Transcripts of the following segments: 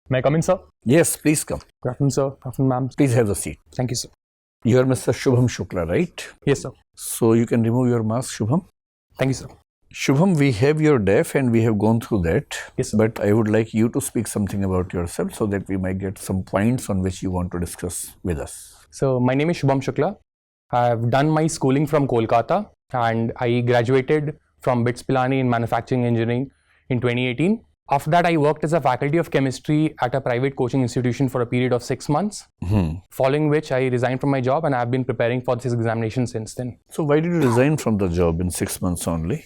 May I come in, sir? Yes, please come. Good afternoon, sir. Good afternoon, ma'am. Please have a seat. Thank you, sir. You are Mr. Shubham Shukla, right? Yes, sir. So you can remove your mask, Shubham. Thank you, sir. Shubham, we have your DEF and we have gone through that. Yes, sir. But I would like you to speak something about yourself so that we might get some points on which you want to discuss with us. So my name is Shubham Shukla. I've done my schooling from Kolkata and I graduated from BITS Pilani in manufacturing engineering in 2018. After that, I worked as a faculty of chemistry at a private coaching institution for a period of 6 months, following which I resigned from my job and I've been preparing for this examination since then. So why did you resign from the job in 6 months only?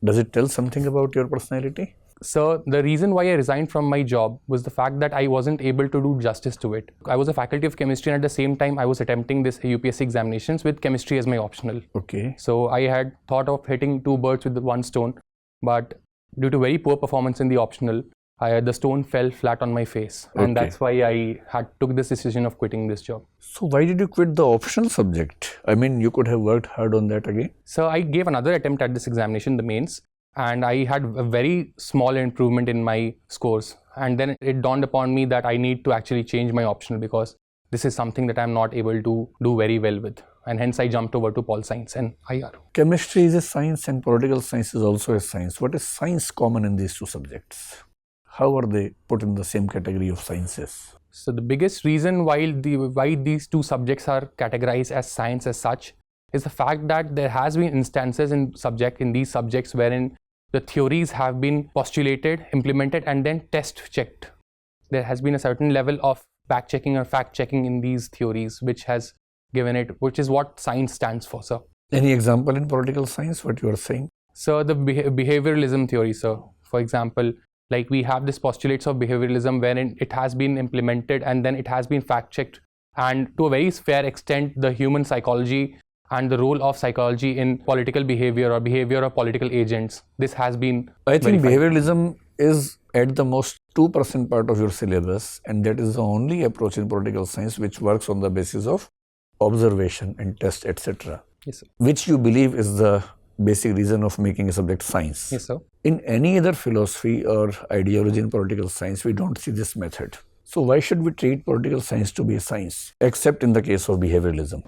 Does it tell something about your personality? So the reason why I resigned from my job was the fact that I wasn't able to do justice to it. I was a faculty of chemistry and at the same time I was attempting this UPSC examinations with chemistry as my optional. Okay. So I had thought of hitting two birds with one stone, but due to very poor performance in the optional, the stone fell flat on my face. Okay. And that's why I took this decision of quitting this job. So why did you quit the optional subject? I mean, you could have worked hard on that again. So I gave another attempt at this examination, the mains, and I had a very small improvement in my scores. And then it dawned upon me that I need to actually change my optional because this is something that I'm not able to do very well with. And hence I jumped over to Pol Science and IR. Chemistry is a science and political science is also a science. What is science common in these two subjects? How are they put in the same category of sciences? So the biggest reason why these two subjects are categorized as science as such is the fact that there has been instances in these subjects wherein the theories have been postulated, implemented, and then test checked. There has been a certain level of back checking or fact checking in these theories, which has given it, which is what science stands for, sir. Any example in political science, what you are saying? So the behavioralism theory, sir. For example, like we have this postulates of behavioralism wherein it has been implemented and then it has been fact checked. And to a very fair extent, the human psychology and the role of psychology in political behavior or behavior of political agents, this has been I think verified. behavioralism is at the most 2% part of your syllabus, and that is the only approach in political science which works on the basis of observation and test, etc. Yes, sir. Which you believe is the basic reason of making a subject science. Yes, sir. In any other philosophy or ideology in political science, we don't see this method. So why should we treat political science to be a science, except in the case of behavioralism?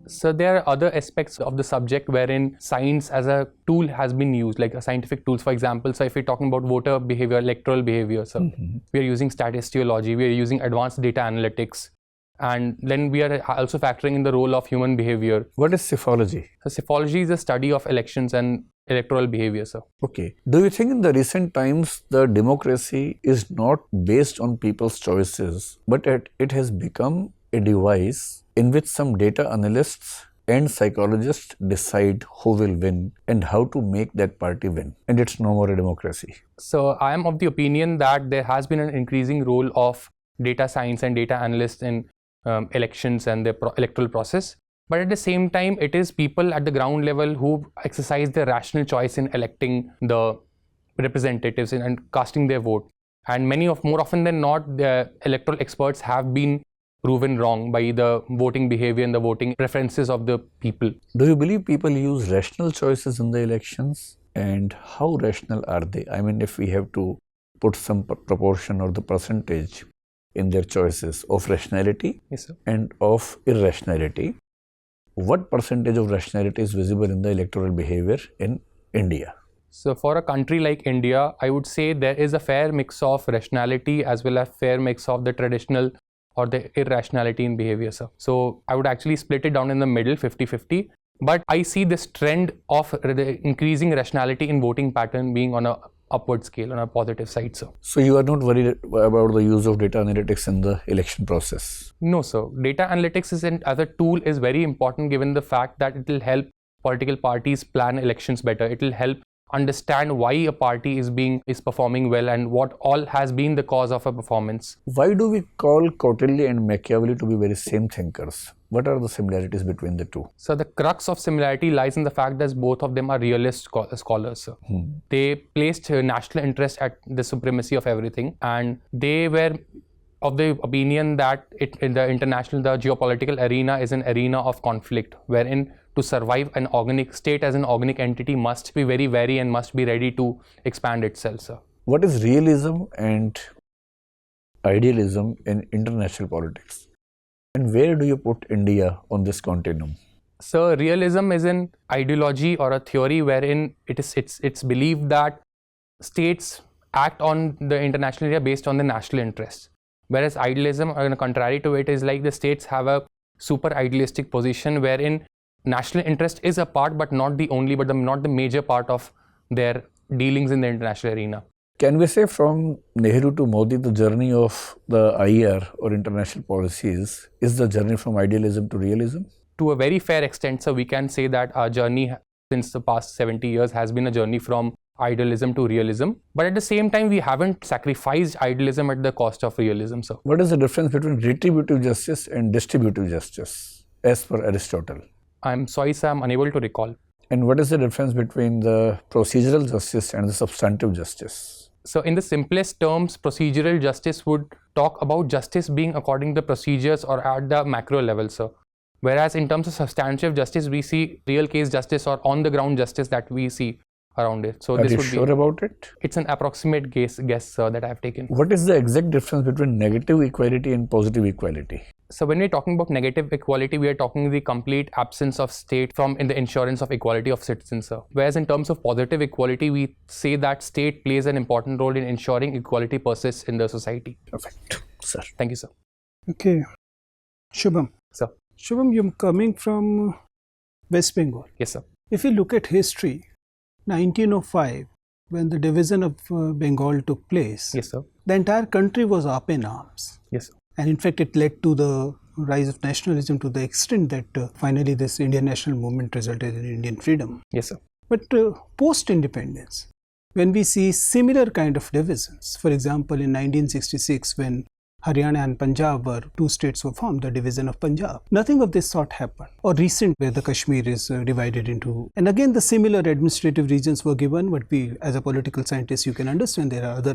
So there are other aspects of the subject wherein science as a tool has been used, like a scientific tools, for example. So if we're talking about voter behavior, electoral behavior, so we are using statistiology, we are using advanced data analytics, and then we are also factoring in the role of human behavior. What is psephology? So psephology is the study of elections and electoral behavior, sir. Okay. Do you think in the recent times the democracy is not based on people's choices, but it has become a device in which some data analysts and psychologists decide who will win and how to make that party win, and it's no more a democracy? So I am of the opinion that there has been an increasing role of data science and data analysts in elections and the electoral process. But at the same time, it is people at the ground level who exercise their rational choice in electing the representatives and casting their vote. And more often than not, the electoral experts have been proven wrong by the voting behavior and the voting preferences of the people. Do you believe people use rational choices in the elections? And how rational are they? I mean, if we have to put some proportion or the percentage in their choices of rationality, yes, sir, and of irrationality, what percentage of rationality is visible in the electoral behavior in India? So for a country like India, I would say there is a fair mix of rationality as well as fair mix of the traditional or the irrationality in behavior, sir. So I would actually split it down in the middle, 50-50. But I see this trend of the increasing rationality in voting pattern being on a upward scale, on a positive side, sir. So you are not worried about the use of data analytics in the election process? No, sir. Data analytics as a tool is very important given the fact that it will help political parties plan elections better. It will help understand why a party is performing well and what all has been the cause of a performance. Why do we call Kautilya and Machiavelli to be very same thinkers? What are the similarities between the two? So the crux of similarity lies in the fact that both of them are realist scholars. They placed national interest at the supremacy of everything, and they were of the opinion that in the geopolitical arena is an arena of conflict, wherein to survive, an organic state as an organic entity must be very wary and must be ready to expand itself, sir. What is realism and idealism in international politics? And where do you put India on this continuum? So realism is an ideology or a theory wherein it's believed that states act on the international area based on the national interests. Whereas idealism, on the contrary to it, is like the states have a super idealistic position wherein national interest is a part, but not the only, but not the major part of their dealings in the international arena. Can we say from Nehru to Modi, the journey of the IR or international policies is the journey from idealism to realism? To a very fair extent, so we can say that our journey since the past 70 years has been a journey from idealism to realism. But at the same time, we haven't sacrificed idealism at the cost of realism. So, what is the difference between retributive justice and distributive justice as per Aristotle? I'm sorry, sir, I'm unable to recall. And what is the difference between the procedural justice and the substantive justice? So in the simplest terms, procedural justice would talk about justice being according to the procedures or at the macro level, sir. Whereas in terms of substantive justice, we see real case justice or on the ground justice that we see around it. So Are this you would sure be, about it? It's an approximate guess, sir, that I have taken. What is the exact difference between negative equality and positive equality? So when we're talking about negative equality, we are talking the complete absence of state from in the insurance of equality of citizens, sir. Whereas in terms of positive equality, we say that state plays an important role in ensuring equality persists in the society. Perfect, sir. Thank you, sir. Okay. Shubham. Sir. Shubham, you're coming from West Bengal. Yes, sir. If you look at history, 1905, when the division of Bengal took place, Yes, sir. the entire country was up in arms. Yes, sir. And in fact, it led to the rise of nationalism to the extent that finally this Indian national movement resulted in Indian freedom. Yes, sir. But post-independence, when we see similar kind of divisions, for example, in 1966, when Haryana and Punjab were two states were formed, the division of Punjab, nothing of this sort happened. Or recent, where the Kashmir is divided into, and again the similar administrative regions were given, but we, as a political scientist, you can understand there are other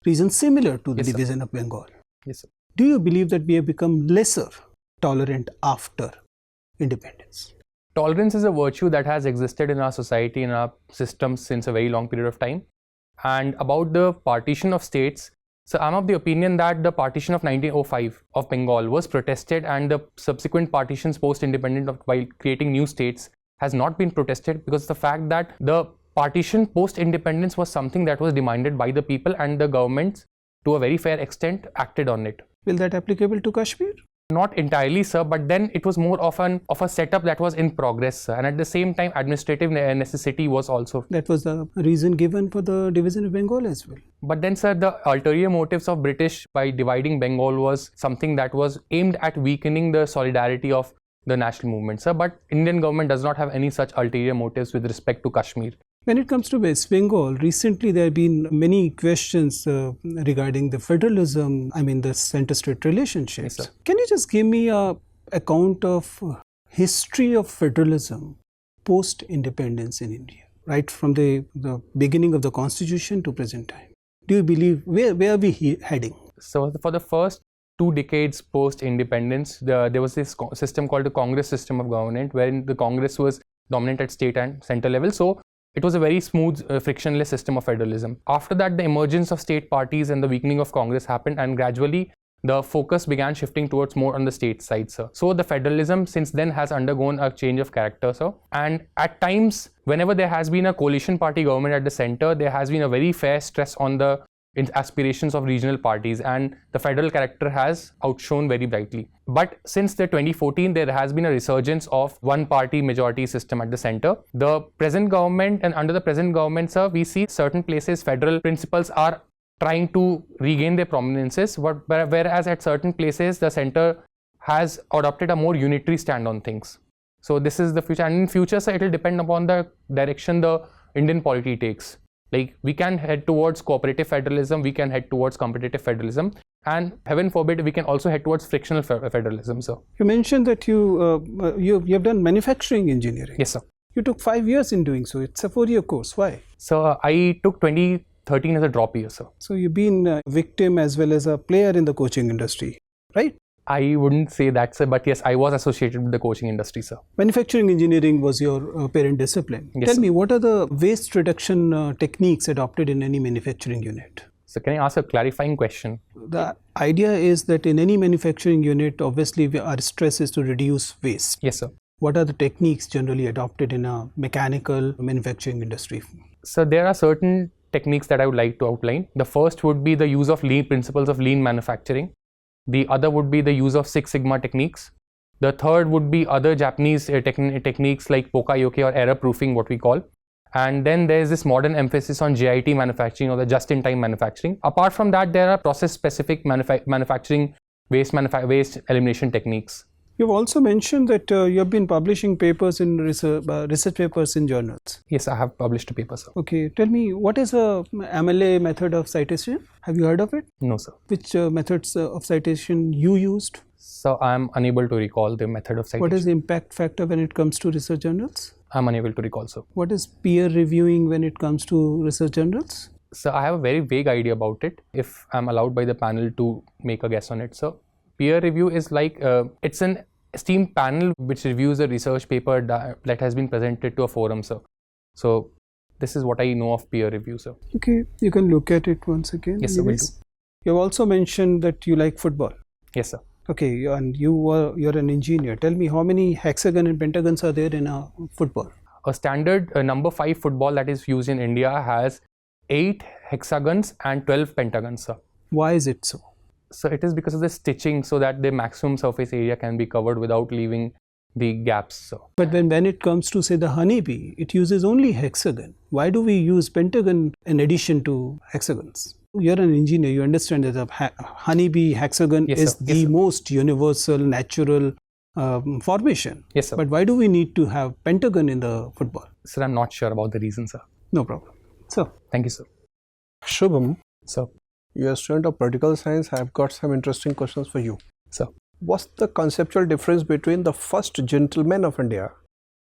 regions similar to the Yes, sir. division of Bengal. Yes, sir. Do you believe that we have become lesser tolerant after independence? Tolerance is a virtue that has existed in our society, in our systems since a very long period of time. And about the partition of states, so I'm of the opinion that the partition of 1905 of Bengal was protested, and the subsequent partitions post-independent while creating new states has not been protested, because the fact that the partition post-independence was something that was demanded by the people, and the governments to a very fair extent acted on it. Will that applicable to Kashmir? Not entirely, sir, but then it was more of a setup that was in progress, sir. And at the same time, administrative necessity was also. That was the reason given for the division of Bengal as well. But then, sir, the ulterior motives of British by dividing Bengal was something that was aimed at weakening the solidarity of the national movement, sir. But Indian government does not have any such ulterior motives with respect to Kashmir. When it comes to West Bengal, recently there have been many questions regarding the federalism, the center-state relationships. Yes, sir. Can you just give me an account of history of federalism post-independence in India, right from the beginning of the constitution to present time? Do you believe, where are we heading? So for the first 2 decades post-independence, there was this system called the Congress system of government, wherein the Congress was dominant at state and center level. So it was a very smooth, frictionless system of federalism. After that, the emergence of state parties and the weakening of Congress happened, and gradually the focus began shifting towards more on the state side, sir. So the federalism since then has undergone a change of character, sir. And at times, whenever there has been a coalition party government at the center, there has been a very fair stress on the aspirations of regional parties, and the federal character has outshone very brightly. But since the 2014, there has been a resurgence of one party majority system at the center. The present government, and under the present government, sir, we see certain places federal principles are trying to regain their prominences, whereas at certain places the center has adopted a more unitary stand on things. So this is the future, and in future, sir, it will depend upon the direction the Indian polity takes. Like, we can head towards cooperative federalism, we can head towards competitive federalism, and heaven forbid, we can also head towards frictional federalism, sir. You mentioned that you have done manufacturing engineering. Yes, sir. You took 5 years in doing so. It's a 4-year course. Why? So I took 2013 as a drop year, sir. So you've been a victim as well as a player in the coaching industry, right? I wouldn't say that, sir, but yes, I was associated with the coaching industry, sir. Manufacturing engineering was your parent discipline. Yes, Tell sir. me, what are the waste reduction techniques adopted in any manufacturing unit? So can I ask a clarifying question? The idea is that in any manufacturing unit, obviously our stress is to reduce waste. Yes, sir. What are the techniques generally adopted in a mechanical manufacturing industry? So there are certain techniques that I would like to outline. The first would be the use of lean principles of lean manufacturing. The other would be the use of Six Sigma techniques. The third would be other Japanese techniques like Poka-yoke or error proofing, what we call. And then there's this modern emphasis on JIT manufacturing or the just-in-time manufacturing. Apart from that, there are process-specific manufacturing waste elimination techniques. You've also mentioned that you have been publishing papers in research papers in journals. Yes, I have published a paper, sir. Okay, tell me, what is a MLA method of citation? Have you heard of it? No, sir. Which methods of citation you used? So I'm unable to recall the method of citation. What is the impact factor when it comes to research journals? I'm unable to recall, sir. What is peer reviewing when it comes to research journals? So I have a very vague idea about it, if I'm allowed by the panel to make a guess on it. So peer review is like, it's an esteemed panel which reviews a research paper that has been presented to a forum, sir. So this is what I know of peer review, sir. Okay, you can look at it once again. Yes, sir, will do. You have also mentioned that you like football. Yes, sir. Okay, and you're an engineer. Tell me, how many hexagon and pentagons are there in a football? A standard number 5 football that is used in India has 8 hexagons and 12 pentagons, sir. Why is it so? So it is because of the stitching, so that the maximum surface area can be covered without leaving the gaps, sir. But when it comes to, say, the honeybee, it uses only hexagon. Why do we use pentagon in addition to hexagons? You're an engineer, you understand that the honeybee hexagon Yes, is sir. Yes, the sir. most universal, natural formation. Yes, sir. But why do we need to have pentagon in the football? Sir, I'm not sure about the reason, sir. No problem. So, Thank you, sir. Shubham, So, you're a student of political science. I've got some interesting questions for you. sir. What's the conceptual difference between the first gentleman of India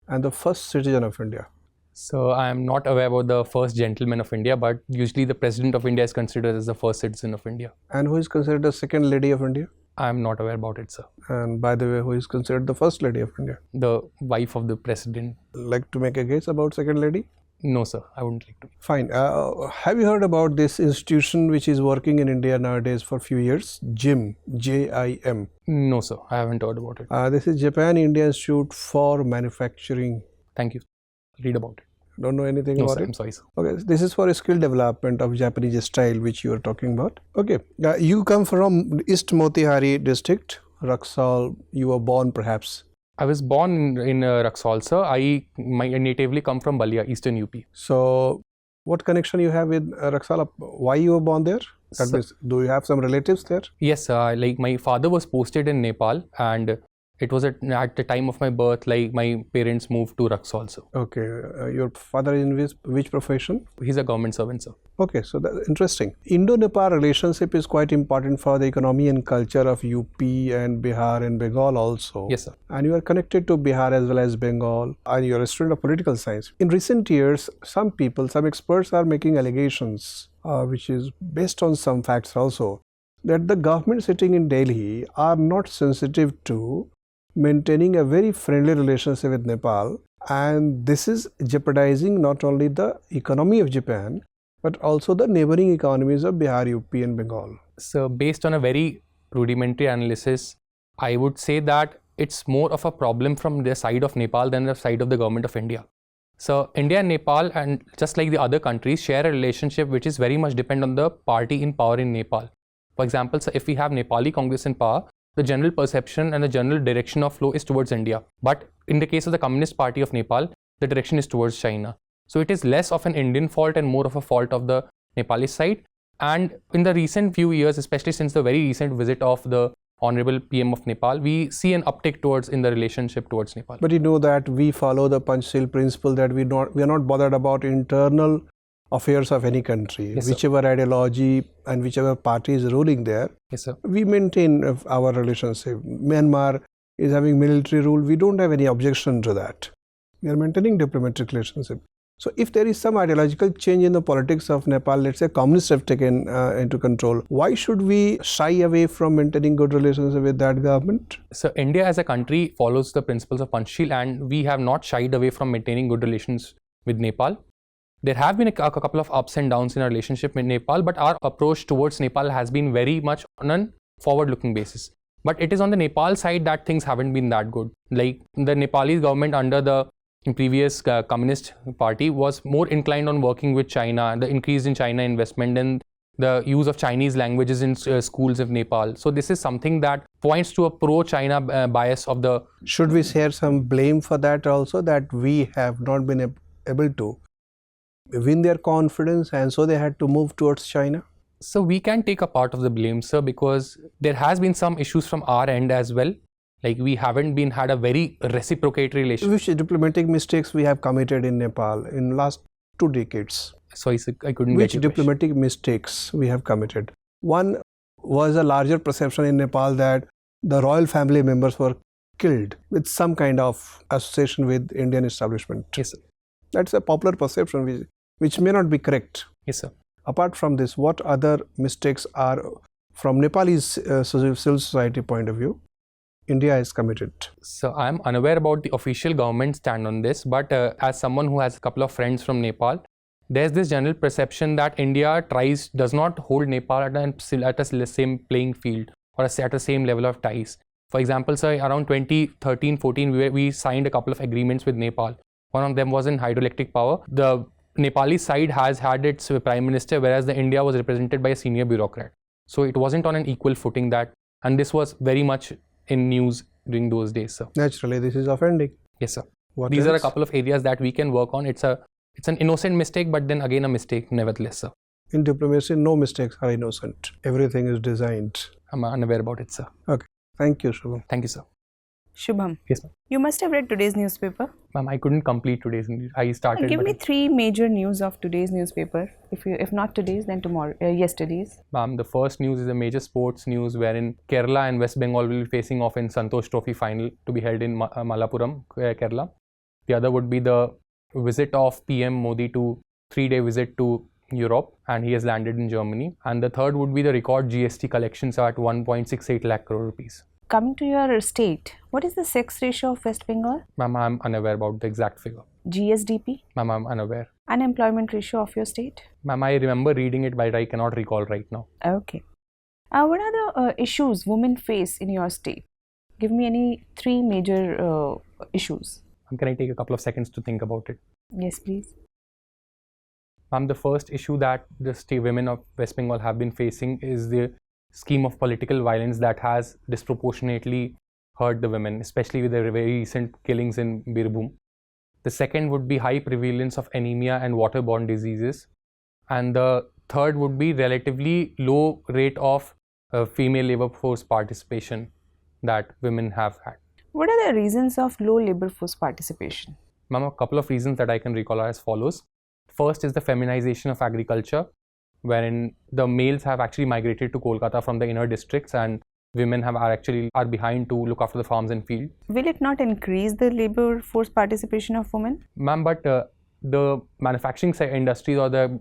and the first citizen of India? So I am not aware about the first gentleman of India, but usually the president of India is considered as the first citizen of India. And who is considered the second lady of India? I am not aware about it, sir. And by the way, who is considered the first lady of India? The wife of the president. Like to make a guess about second lady? No, sir. I wouldn't like to. Fine. Have you heard about this institution which is working in India nowadays for a few years? JIM, J-I-M. No, sir. I haven't heard about it. This is Japan-India Institute for Manufacturing. Thank you. Read about it. Don't know anything No, about sir. it? I'm sorry, sir. Okay, this is for skill development of Japanese style, which you are talking about. Okay, you come from East Motihari district, Raxaul. You were born perhaps. I was born in Raxaul, sir. I natively come from Balia, Eastern UP. So, what connection you have with Raxaul? Why you were born there? That means, do you have some relatives there? Yes, sir. Like my father was posted in Nepal, and it was at the time of my birth, like my parents moved to Raxaul, sir. Okay, your father is in which profession? He's a government servant, sir. Okay, so that's interesting. Indo-Nepal relationship is quite important for the economy and culture of UP and Bihar and Bengal also. Yes, sir. And you are connected to Bihar as well as Bengal, and you are a student of political science. In recent years, some experts are making allegations, which is based on some facts also, that the government sitting in Delhi are not sensitive to maintaining a very friendly relationship with Nepal, and this is jeopardizing not only the economy of Japan but also the neighboring economies of Bihar, UP and Bengal. So based on a very rudimentary analysis, I would say that it's more of a problem from the side of Nepal than the side of the government of India. So India and Nepal, and just like the other countries, share a relationship which is very much dependent on the party in power in Nepal. For example, so if we have Nepali Congress in power, the general perception and the general direction of flow is towards India. But in the case of the Communist Party of Nepal, the direction is towards China. So it is less of an Indian fault and more of a fault of the Nepalese side. And in the recent few years, especially since the very recent visit of the Honorable PM of Nepal, we see an uptick in the relationship towards Nepal. But you know that we follow the Panchshil principle that we are not bothered about internal affairs of any country. Yes, whichever ideology and whichever party is ruling there, yes, sir. we maintain our relationship. Myanmar is having military rule. We don't have any objection to that. We are maintaining diplomatic relationship. So if there is some ideological change in the politics of Nepal, let's say communists have taken into control, why should we shy away from maintaining good relations with that government? So India as a country follows the principles of Panchsheel, and we have not shied away from maintaining good relations with Nepal. There have been a couple of ups and downs in our relationship with Nepal, but our approach towards Nepal has been very much on a forward-looking basis. But it is on the Nepal side that things haven't been that good. Like the Nepalese government under the previous Communist Party was more inclined on working with China, the increase in China investment and the use of Chinese languages in schools of Nepal. So this is something that points to a pro-China bias of the... Should we share some blame for that also, that we have not been able to win their confidence and so they had to move towards China? So we can take a part of the blame, sir, because there has been some issues from our end as well. Like we haven't had a very reciprocatory relationship. Which diplomatic mistakes we have committed in Nepal in last 2 decades? Sorry, sir, I couldn't Which get your diplomatic mistakes we have committed? One was a larger perception in Nepal that the royal family members were killed with some kind of association with Indian establishment. Yes, sir. That's a popular perception which may not be correct. Yes, sir. Apart from this, what other mistakes are from Nepalese civil society point of view India is committed? So I'm unaware about the official government stand on this, but as someone who has a couple of friends from Nepal, there's this general perception that India does not hold Nepal at the same playing field or at the same level of ties. For example, sir, around 2013-14, we signed a couple of agreements with Nepal. One of them was in hydroelectric power. The Nepali side has had its prime minister, whereas the India was represented by a senior bureaucrat. So it wasn't on an equal footing and this was very much in news during those days, sir. Naturally, this is offending. Yes, sir. These are a couple of areas that we can work on. It's an innocent mistake, but then again a mistake nevertheless, sir. In diplomacy, no mistakes are innocent. Everything is designed. I'm unaware about it, sir. Okay. Thank you, Shubham. Thank you, sir. Shubham. Yes, ma'am. You must have read today's newspaper. Ma'am, I couldn't complete today's news. I started. Give me 3 major news of today's newspaper. If not today's, then yesterday's. Ma'am, the first news is a major sports news wherein Kerala and West Bengal will be facing off in Santosh Trophy final to be held in Malappuram, Kerala. The other would be the visit of PM Modi to 3-day visit to Europe, and he has landed in Germany. And the third would be the record GST collections are at 1.68 lakh crore rupees. Coming to your state, what is the sex ratio of West Bengal? Ma'am, I'm unaware about the exact figure. GSDP? Ma'am, I'm unaware. Unemployment ratio of your state? Ma'am, I remember reading it, but I cannot recall right now. Okay. What are the issues women face in your state? Give me any 3 major issues. Can I take a couple of seconds to think about it? Yes, please. Ma'am, the first issue that the state women of West Bengal have been facing is the scheme of political violence that has disproportionately hurt the women, especially with the very recent killings in Birbhum. The second would be high prevalence of anemia and waterborne diseases. And the third would be relatively low rate of female labor force participation that women have had. What are the reasons of low labor force participation? Ma'am, a couple of reasons that I can recall are as follows. First is the feminization of agriculture, wherein the males have actually migrated to Kolkata from the inner districts and women are behind to look after the farms and fields. Will it not increase the labor force participation of women? Ma'am, but the manufacturing industries or the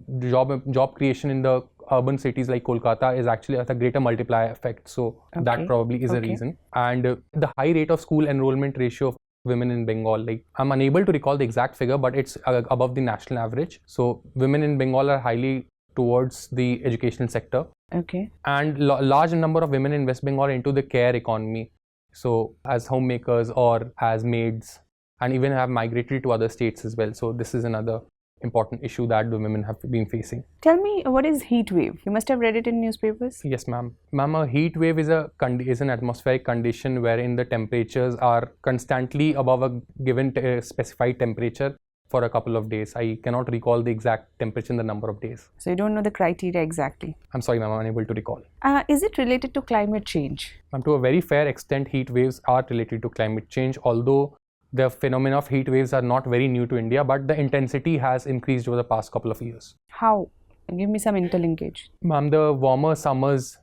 job creation in the urban cities like Kolkata is actually has a greater multiplier effect. So that probably is a reason. And the high rate of school enrollment ratio of women in Bengal, like I'm unable to recall the exact figure, but it's above the national average. So women in Bengal are highly towards the educational sector. Okay. And large number of women in West Bengal are into the care economy. So as homemakers or as maids, and even have migrated to other states as well. So this is another important issue that the women have been facing. Tell me, what is heat wave? You must have read it in newspapers. Yes, ma'am. Ma'am, a heat wave is an atmospheric condition wherein the temperatures are constantly above a given specified temperature for a couple of days. I cannot recall the exact temperature in the number of days. So you don't know the criteria exactly. I'm sorry, ma'am, I'm unable to recall. Is it related to climate change? Ma'am, to a very fair extent, heat waves are related to climate change, although the phenomena of heat waves are not very new to India, but the intensity has increased over the past couple of years. How? Give me some interlinkage. Ma'am, the warmer summers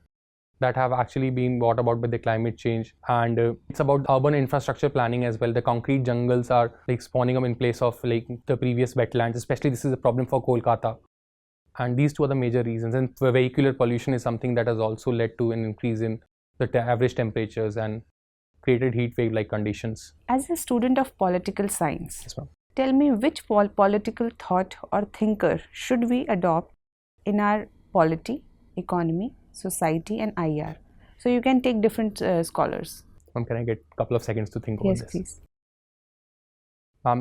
that have actually been brought about by the climate change. And it's about urban infrastructure planning as well. The concrete jungles are like spawning up in place of like the previous wetlands. Especially this is a problem for Kolkata. And these two are the major reasons. And vehicular pollution is something that has also led to an increase in the average temperatures and created heat wave like conditions. As a student of political science, Yes, ma'am. tell me which political thought or thinker should we adopt in our polity, economy, society and IR? So you can take different scholars. Ma'am, can I get a couple of seconds to think about Yes, this? please.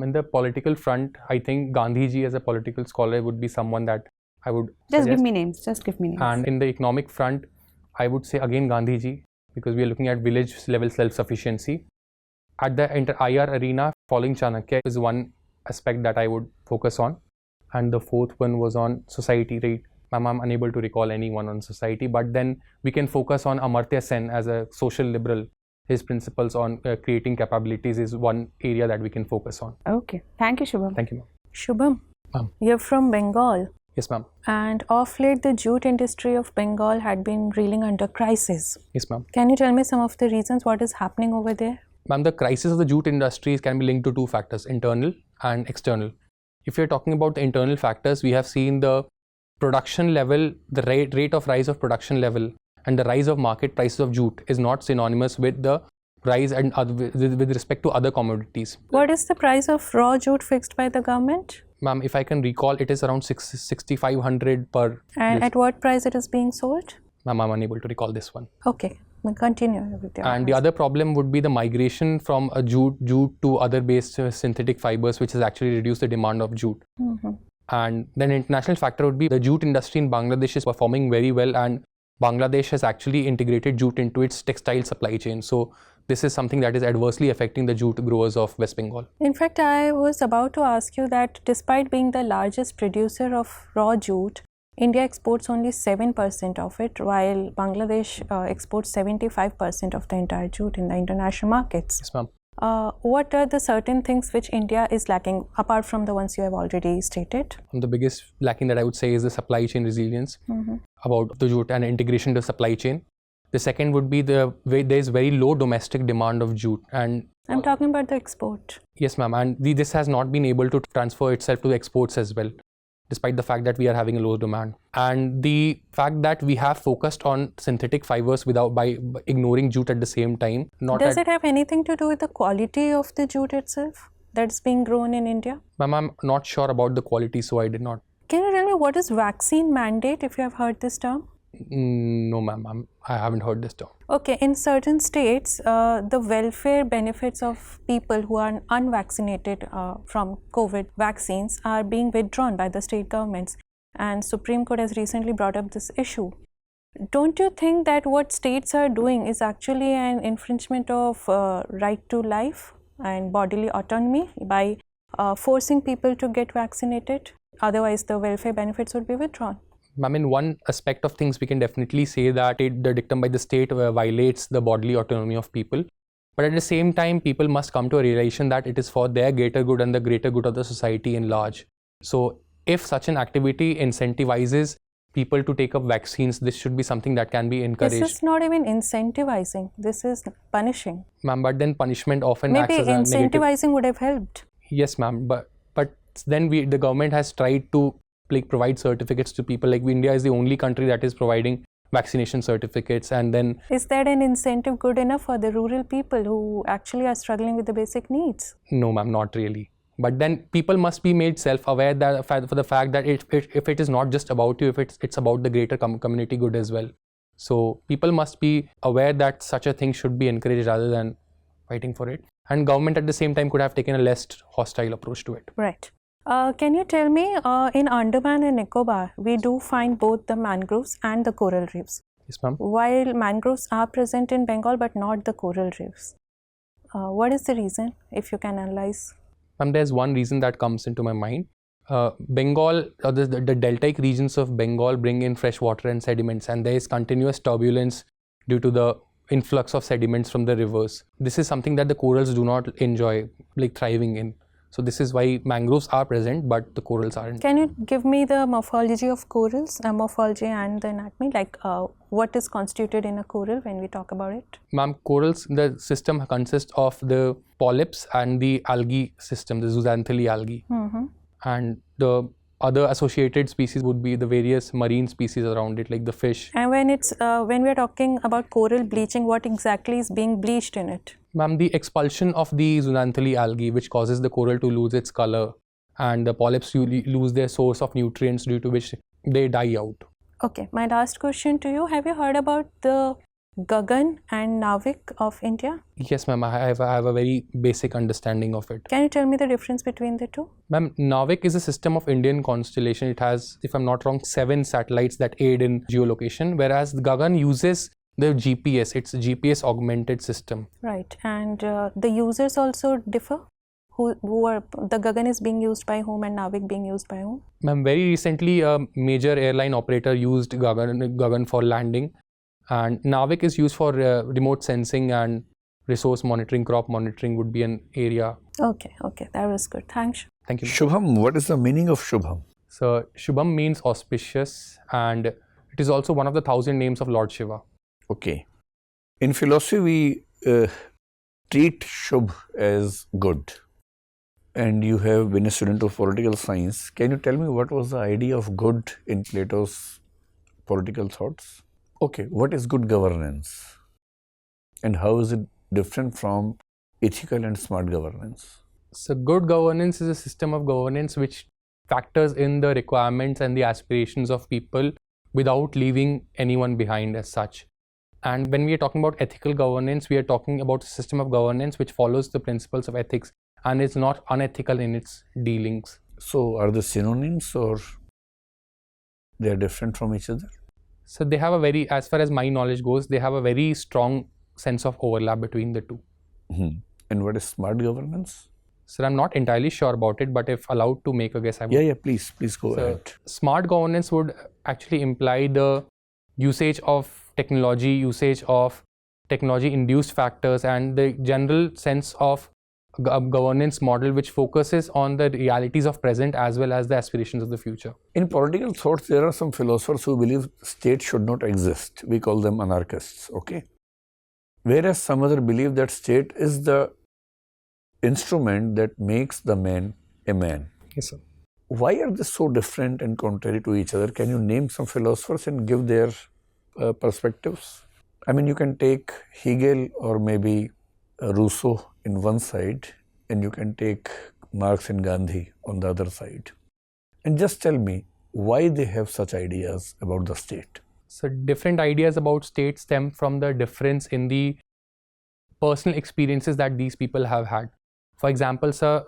In the political front, I think Gandhiji as a political scholar would be someone that I would Just give suggest. me names. Just give me names. And in the economic front, I would say again Gandhiji, because we are looking at village level self-sufficiency. At the IR arena, following Chanakya is one aspect that I would focus on. And the fourth one was on society, right? Ma'am, I'm unable to recall anyone on society, but then we can focus on Amartya Sen as a social liberal. His principles on creating capabilities is one area that we can focus on. Okay. Thank you, Shubham. Thank you, ma'am. Shubham, Ma'am. you're from Bengal, Yes, ma'am. and of late the jute industry of Bengal had been reeling under crisis. Yes, ma'am. Can you tell me some of the reasons what is happening over there? Ma'am, the crisis of the jute industry can be linked to two factors, internal and external. If you're talking about the internal factors, we have seen the production level, the rate of rise of production level and the rise of market prices of jute is not synonymous with the rise and with respect to other commodities. What is the price of raw jute fixed by the government? Ma'am, if I can recall, it is around 6,500 per. And at what price it is being sold? Ma'am, I'm unable to recall this one. Okay, we'll continue with your And the other problem would be the migration from a jute to other based synthetic fibers, which has actually reduced the demand of jute. And then international factor would be the jute industry in Bangladesh is performing very well, and Bangladesh has actually integrated jute into its textile supply chain. So this is something that is adversely affecting the jute growers of West Bengal. In fact, I was about to ask you that despite being the largest producer of raw jute, India exports only 7% of it, while Bangladesh exports 75% of the entire jute in the international markets. Yes, ma'am. What are the certain things which India is lacking, apart from the ones you have already stated? The biggest lacking that I would say is the supply chain resilience about the jute and integration to the supply chain. The second would be there is very low domestic demand of jute, and I'm talking about the export. yes, ma'am, and this has not been able to transfer itself to the exports as well, despite the fact that we are having a low demand. And the fact that we have focused on synthetic fibers by ignoring jute at the same time. Does it have anything to do with the quality of the jute itself that's being grown in India? Ma'am, I'm not sure about the quality, so I did not. Can you tell me what is vaccine mandate, if you have heard this term? No, ma'am, I haven't heard this term. Okay, in certain states, the welfare benefits of people who are unvaccinated from COVID vaccines are being withdrawn by the state governments, and Supreme Court has recently brought up this issue. Don't you think that what states are doing is actually an infringement of right to life and bodily autonomy by forcing people to get vaccinated? Otherwise, the welfare benefits would be withdrawn. Ma'am, in one aspect of things, we can definitely say that the dictum by the state violates the bodily autonomy of people. But at the same time, people must come to a realization that it is for their greater good and the greater good of the society in large. So if such an activity incentivizes people to take up vaccines, this should be something that can be encouraged. This is not even incentivizing, this is punishing. Ma'am, but then punishment often Maybe acts as a negative. incentivizing would have helped. Yes, ma'am, but then the government has tried to provide certificates to people. Like India is the only country that is providing vaccination certificates, and then is that an incentive good enough for the rural people who actually are struggling with the basic needs? No, ma'am, not really. But then people must be made self-aware that for the fact that if it is not just about you, if it's about the greater community good as well. So people must be aware that such a thing should be encouraged rather than fighting for it. And government at the same time could have taken a less hostile approach to it. Right. Can you tell me, in Andaman and Nicobar, we do find both the mangroves and the coral reefs. Yes, ma'am. While mangroves are present in Bengal, but not the coral reefs. What is the reason, if you can analyze? Ma'am, there's one reason that comes into my mind. Bengal, the deltaic regions of Bengal bring in fresh water and sediments, and there is continuous turbulence due to the influx of sediments from the rivers. This is something that the corals do not enjoy, like thriving in. So this is why mangroves are present, but the corals aren't. Can you give me the morphology of corals, morphology and the anatomy, like what is constituted in a coral when we talk about it? Ma'am, corals, the system consists of the polyps and the algae system, the zooxanthellae algae. And the other associated species would be the various marine species around it, like the fish. And when it's when we are talking about coral bleaching, what exactly is being bleached in it? Ma'am, the expulsion of the zooxanthellae algae, which causes the coral to lose its color, and the polyps lose their source of nutrients, due to which they die out. Okay, my last question to you: have you heard about the Gagan and Navik of India? Yes, ma'am, I have a very basic understanding of it. Can you tell me the difference between the two? Ma'am, Navik is a system of Indian constellation. It has, if I'm not wrong, 7 satellites that aid in geolocation, whereas the Gagan uses the GPS. It's a GPS augmented system. Right, and the users also differ? Who are, the Gagan is being used by whom and Navik being used by whom? Ma'am, very recently a major airline operator used Gagan for landing, and Navik is used for remote sensing and resource monitoring. Crop monitoring would be an area. Okay, that was good. Thanks. Thank you. Shubham, what is the meaning of Shubham? So Shubham means auspicious, and it is also one of the 1,000 names of Lord Shiva. Okay. In philosophy, we treat Shubh as good. And you have been a student of political science. Can you tell me what was the idea of good in Plato's political thoughts? Okay, what is good governance? And how is it different from ethical and smart governance? So good governance is a system of governance which factors in the requirements and the aspirations of people without leaving anyone behind as such. And when we are talking about ethical governance, we are talking about a system of governance which follows the principles of ethics and is not unethical in its dealings. So are they synonyms or they are different from each other? So they have a very, as far as my knowledge goes, they have a very strong sense of overlap between the two. And what is smart governance? So I'm not entirely sure about it, but if allowed to make a guess, I would. Yeah, please go ahead. Smart governance would actually imply the usage of technology, usage of technology-induced factors, and the general sense of governance model which focuses on the realities of present as well as the aspirations of the future. In political thoughts, there are some philosophers who believe state should not exist. We call them anarchists, okay? Whereas some other believe that state is the instrument that makes the man a man. Yes, sir. Why are they so different and contrary to each other? Can you name some philosophers and give their perspectives? I mean, you can take Hegel or maybe Rousseau in one side, and you can take Marx and Gandhi on the other side. And just tell me why they have such ideas about the state. So different ideas about state stem from the difference in the personal experiences that these people have had. For example, sir,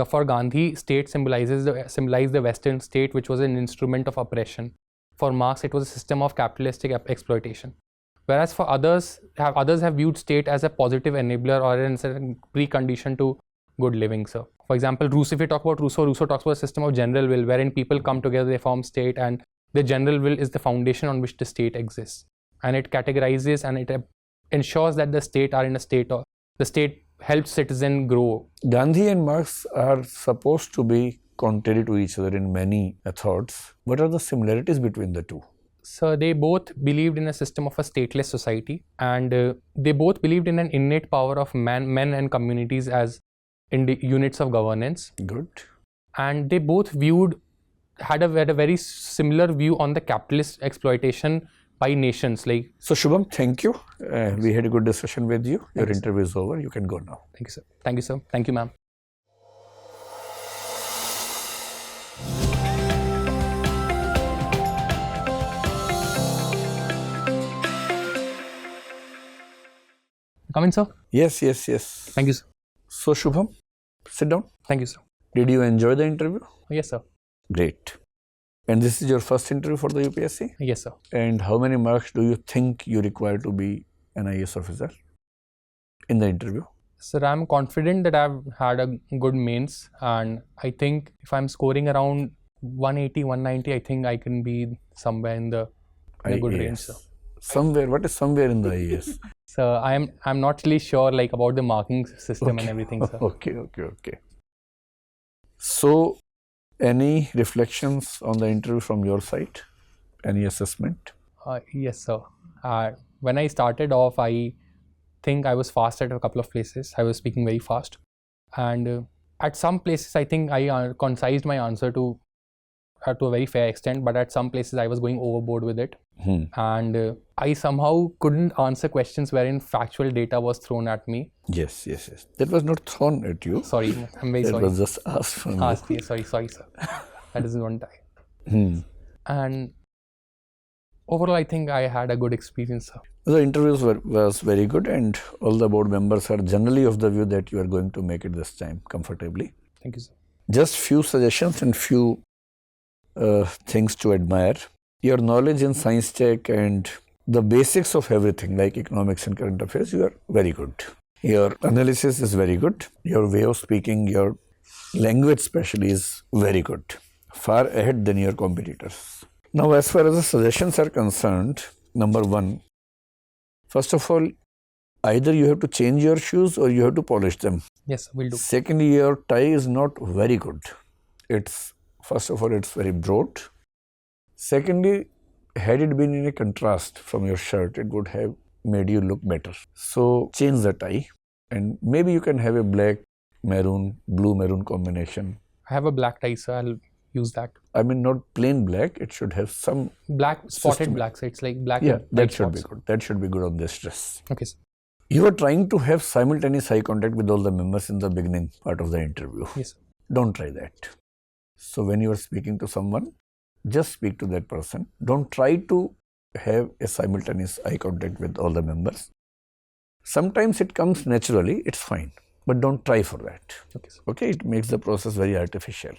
for Gandhi, state symbolized the Western state, which was an instrument of oppression. For Marx, it was a system of capitalistic exploitation. Whereas for others have viewed state as a positive enabler or a precondition to good living, sir. For example, Rousseau, if you talk about Rousseau talks about a system of general will, wherein people come together, they form state, and the general will is the foundation on which the state exists. And it categorizes and it ensures that the state are in a state, or the state helps citizens grow. Gandhi and Marx are supposed to be contrary to each other in many thoughts. What are the similarities between the two? So they both believed in a system of a stateless society, and they both believed in an innate power of men and communities as units of governance. Good. And they both had a very similar view on the capitalist exploitation by nations. Like, so Shubham, thank you. We had a good discussion with you. Your interview is over. You can go now. Thank you, sir. Thank you, sir. Thank you, ma'am. Come in, sir. Yes. Thank you, sir. So Shubham, sit down. Thank you, sir. Did you enjoy the interview? Yes, sir. Great. And this is your first interview for the UPSC? Yes, sir. And how many marks do you think you require to be an IAS officer in the interview? Sir, I'm confident that I've had a good mains, and I think if I'm scoring around 180, 190, I think I can be somewhere in a good range, sir. Somewhere? What is somewhere in the IAS? So I'm not really sure about the marking system and everything, sir. Okay. So, any reflections on the interview from your side? Any assessment? Yes, sir. When I started off, I think I was fast at a couple of places. I was speaking very fast. And at some places, I think I concised my answer to a very fair extent, but at some places I was going overboard with it. And I somehow couldn't answer questions wherein factual data was thrown at me. Yes. That was not thrown at you. Sorry, I'm very sorry. That was just asked from you. Yes, sorry, sir. That is one time. And overall, I think I had a good experience, sir. The interviews was very good, and all the board members are generally of the view that you are going to make it this time comfortably. Thank you, sir. Just few suggestions and few things to admire. Your knowledge in science tech and the basics of everything like economics and current affairs, you are very good. Your analysis is very good. Your way of speaking, your language especially is very good. Far ahead than your competitors. Now, as far as the suggestions are concerned, number one, first of all, either you have to change your shoes or you have to polish them. Yes, we'll do. Secondly, your tie is not very good. First of all, it's very broad. Secondly, had it been in a contrast from your shirt, it would have made you look better. So, change the tie, and maybe you can have a black, maroon, blue maroon combination. I have a black tie, sir. I'll use that. I mean, not plain black, it should have some black, spotted system. black, so it's like black. Yeah, that should spots. be good. That should be good on this dress. Okay, sir. You are trying to have simultaneous eye contact with all the members in the beginning part of the interview. Yes, sir. Don't try that. So when you are speaking to someone, just speak to that person. Don't try to have a simultaneous eye contact with all the members. Sometimes it comes naturally, it's fine, but don't try for that. Okay, sir. Okay, it makes the process very artificial.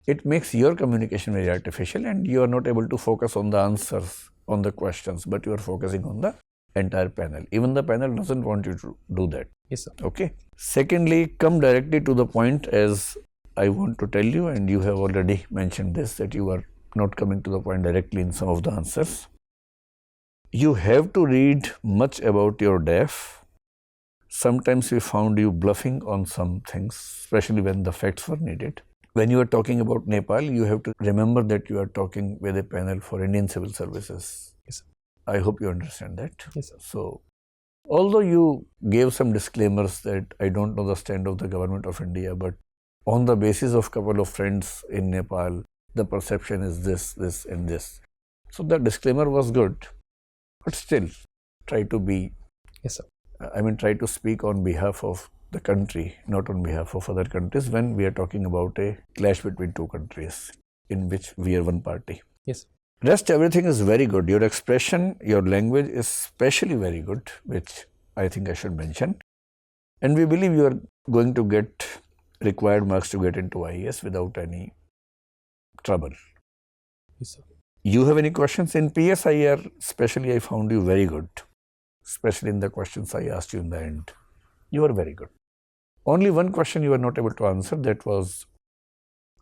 It makes your communication very artificial, and you are not able to focus on the answers, on the questions, but you are focusing on the entire panel. Even the panel doesn't want you to do that. Yes, sir. Okay. Secondly, come directly to the point, as I want to tell you, and you have already mentioned this, that you are not coming to the point directly in some of the answers. You have to read much about your DAF. Sometimes we found you bluffing on some things, especially when the facts were needed. When you are talking about Nepal, you have to remember that you are talking with a panel for Indian civil services. Yes, sir. I hope you understand that. Yes, sir. So, although you gave some disclaimers that I don't know the stand of the government of India, but on the basis of couple of friends in Nepal, the perception is this and this. So the disclaimer was good, but still try to be, yes, sir. Try to speak on behalf of the country, not on behalf of other countries when we are talking about a clash between two countries in which we are one party. Yes. Rest everything is very good. Your expression, your language is especially very good, which I think I should mention. And we believe you are going to get required marks to get into IAS without any trouble. Yes, sir. You have any questions? In PSIR, especially I found you very good, especially in the questions I asked you in the end. You are very good. Only one question you were not able to answer, that was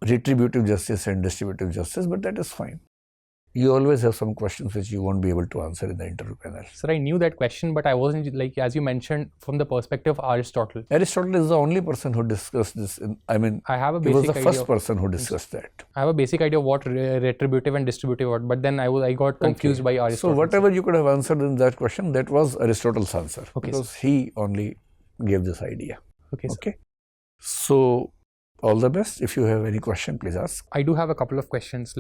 retributive justice and distributive justice, but that is fine. You always have some questions which you won't be able to answer in the interview panel. Sir, I knew that question, but I wasn't, like, as you mentioned, from the perspective of Aristotle. Aristotle is the only person who discussed this. I have a he basic was the idea first person who discussed that. I have a basic idea of what retributive and distributive are, but then I got confused by Aristotle. So whatever you could have answered in that question, that was Aristotle's answer. Okay, because sir. He only gave this idea. Okay, sir. Okay. So all the best. If you have any question, please ask. I do have a couple of questions,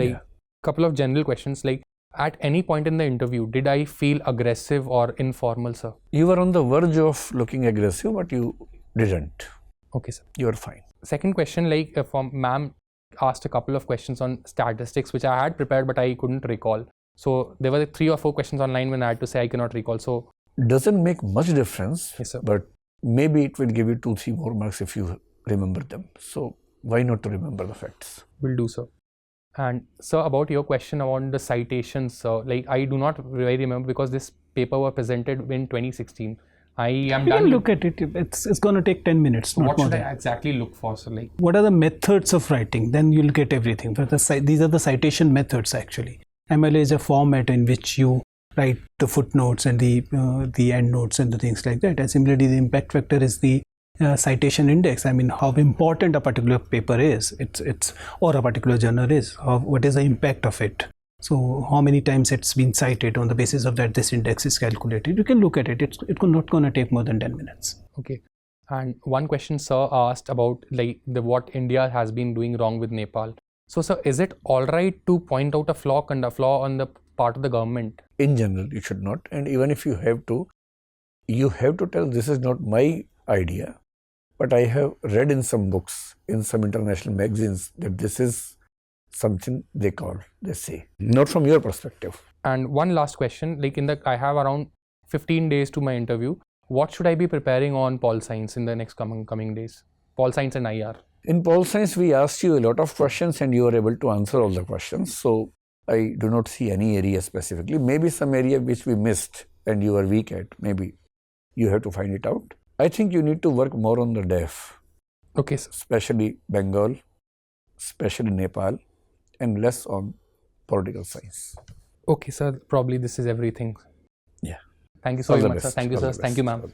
couple of general questions, like, at any point in the interview, did I feel aggressive or informal, sir? You were on the verge of looking aggressive, but you didn't. Okay, sir. You are fine. Second question, from ma'am asked a couple of questions on statistics, which I had prepared, but I couldn't recall. So there were 3 or 4 questions online when I had to say I cannot recall. So doesn't make much difference. Yes, sir. But maybe it will give you 2-3 more marks if you remember them. So why not to remember the facts? Will do, sir. And sir, about your question about the citations, I do not really remember because this paper was presented in 2016. I am done. You can look at it. It's going to take 10 minutes. What should I exactly look for, sir? What are the methods of writing? Then you'll get everything. But these are the citation methods actually. MLA is a format in which you write the footnotes and the endnotes and the things like that. And similarly, the impact factor is the citation index. I mean, how important a particular paper is, it's or a particular journal is. What is the impact of it? So how many times it's been cited? On the basis of that, this index is calculated. You can look at it. It's not going to take more than 10 minutes. Okay. And one question sir asked about like what India has been doing wrong with Nepal. So sir, is it all right to point out a flaw on the part of the government? In general, you should not. And even if you have to tell this is not my idea, but I have read in some books, in some international magazines, that this is something they say, not from your perspective. And one last question, like I have around 15 days to my interview. What should I be preparing on pol science in the next coming days? Pol science and IR. In pol science, we asked you a lot of questions and you were able to answer all the questions. So I do not see any area specifically. Maybe some area which we missed and you are weak at. Maybe you have to find it out. I think you need to work more on the DEF. Okay, sir. Especially Bengal, especially Nepal, and less on political science. Okay, sir. Probably this is everything. Yeah. Thank you so much, sir. Thank you, sir. Thank you, ma'am.